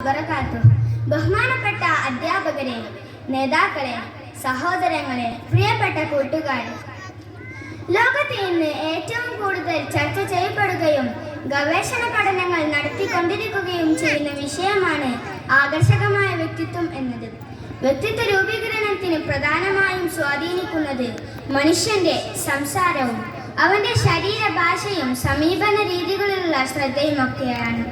ബഹുമാനപ്പെട്ട അധ്യാപകരെ, നേതാക്കളെ, സഹോദരങ്ങളെ, പ്രിയപ്പെട്ട കൂട്ടുകാരെ, ലോകത്ത് ഇന്ന് ഏറ്റവും കൂടുതൽ ചർച്ച ചെയ്യപ്പെടുകയും ഗവേഷണ പഠനങ്ങൾ നടത്തിക്കൊണ്ടിരിക്കുകയും ചെയ്യുന്ന വിഷയമാണ് ആകർഷകമായ വ്യക്തിത്വം എന്നത്. വ്യക്തിത്വ രൂപീകരണത്തിന് പ്രധാനമായും സ്വാധീനിക്കുന്നത് മനുഷ്യന്റെ സംസാരവും അവന്റെ ശരീരഭാഷയും സമീപന രീതികളിലുള്ള ശ്രദ്ധയുമൊക്കെയാണ്.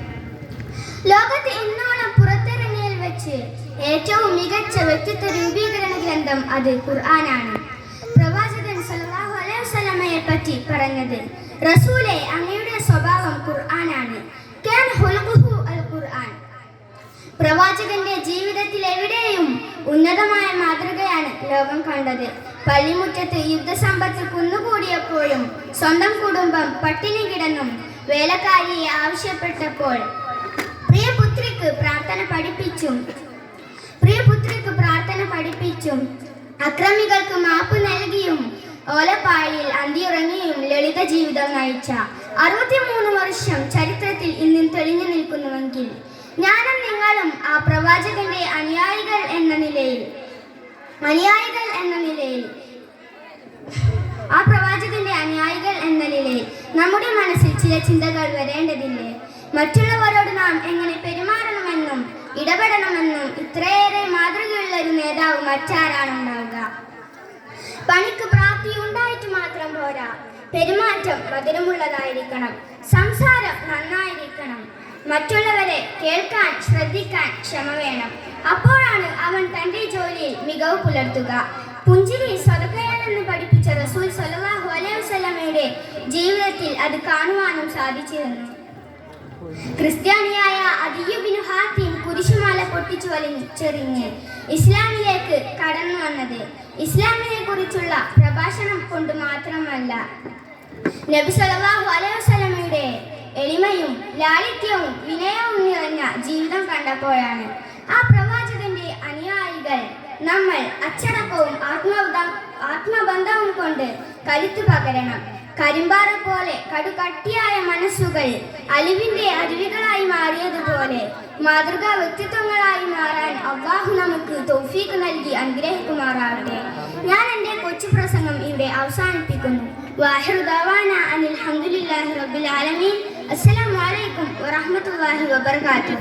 ലോകത്ത് ഇന്നോളം പുറത്തിറങ്ങിയതിൽ വെച്ച് ഏറ്റവും മികച്ച വ്യക്തിത്വ രൂപീകരണ ഗ്രന്ഥം അത് ഖുർആനാണ്. പ്രവാചകൻ സല്ലല്ലാഹു അലൈഹി വസല്ലമയെ പറ്റി പറഞ്ഞത്, റസൂലെ, അങ്ങയുടെ സ്വഭാവം ഖുർആനാണ്. കാന ഖുൽഖുഹു അൽ ഖുർആൻ. പ്രവാചകന്റെ ജീവിതത്തിൽ എവിടെയും ഉന്നതമായ മാതൃകയാണ് ലോകം കണ്ടത്. പള്ളിമുറ്റത്ത് യുദ്ധസമ്പത്ത് കുന്നുകൂടിയപ്പോഴും സ്വന്തം കുടുംബം പട്ടിണി കിടന്നും വേലക്കാരിയെ ആവശ്യപ്പെട്ടപ്പോൾ പ്രിയപുത്രിക്ക് പ്രാർത്ഥന പഠിപ്പിച്ചും അക്രമികൾക്ക് മാപ്പ് നൽകിയും ഓലപ്പാഴിയിൽ അന്തിയുറങ്ങിയും ലളിത ജീവിതം നയിച്ച 63 വർഷം ചരിത്രത്തിൽ ഇന്നും തെളിഞ്ഞു നിൽക്കുന്നുവെങ്കിൽ ഞാനും നിങ്ങളും ആ പ്രവാചകന്റെ അനുയായികൾ എന്ന നിലയിൽ നമ്മുടെ മനസ്സിൽ ചില ചിന്തകൾ വരേണ്ടതില്ലേ? മറ്റുള്ളവരോട് നാം എങ്ങനെ പെരുമാറണമെന്നും ഇടപെടണമെന്നും ഇത്രയേറെ മാതൃകയുള്ള ഒരു നേതാവ് മറ്റാരാണുണ്ടാവുക? പണിക്ക് പ്രാപ്തി ഉണ്ടായിട്ട് മാത്രം പോരാ, പെരുമാറ്റം മധുരമുള്ളതായിരിക്കണം, സംസാരം നന്നായിരിക്കണം, മറ്റുള്ളവരെ കേൾക്കാൻ ശ്രദ്ധിക്കാൻ ക്ഷമ വേണം. അപ്പോഴാണ് അവൻ തന്റെ ജോലിയിൽ മികവ് പുലർത്തുക. പുഞ്ചിരി സ്വതക്കയാണെന്ന് പഠിപ്പിച്ച റസൂൽ സല്ലല്ലാഹു അലൈഹി വസല്ലമയുടെ ജീവിതത്തിൽ അത് കാണുവാനും സാധിച്ചിരുന്നു. ക്രിസ്ത്യാനിയായ അദിയ്യ് ബിൻ ഹാത്തിം കുരിശുമാല പൊട്ടിച്ചു വലിച്ചെറിഞ്ഞ് ഇസ്ലാമിലേക്ക് കടന്നു വന്നത് ഇസ്ലാമിനെ കുറിച്ചുള്ള പ്രഭാഷണം കൊണ്ട് മാത്രമല്ല, നബി സല്ലല്ലാഹു അലൈഹി വസല്ലമയുടെ എളിമയും ലാളിത്യവും വിനയവും നിറഞ്ഞ ജീവിതം കണ്ടപ്പോഴാണ്. ആ പ്രവാചകന്റെ അനുയായികൾ നമ്മൾ അച്ചടക്കവും ആത്മബന്ധവും കൊണ്ട് കരുത്തു പകരണം. കരിമ്പാറ പോലെ കടുകട്ടിയായ മനസ്സുകൾ അലിവിന്റെ അരുവികളായി മാറിയതുപോലെ മാതൃകാ വ്യക്തിത്വങ്ങളായി മാറാൻ അല്ലാഹു നമുക്ക് തൗഫീഖ് നൽകി അനുഗ്രഹിക്കുമാറാവട്ടെ. ഞാൻ എൻ്റെ കൊച്ചു പ്രസംഗം ഇവിടെ അവസാനിപ്പിക്കുന്നു. വാഹിറു ദഅവാനാ അനിൽ ഹംദുലില്ലാഹി റബ്ബിൽ ആലമീൻ. അസ്സലാമു അലൈക്കും വറഹ്മത്തുള്ളാഹി വബറകാതുഹു.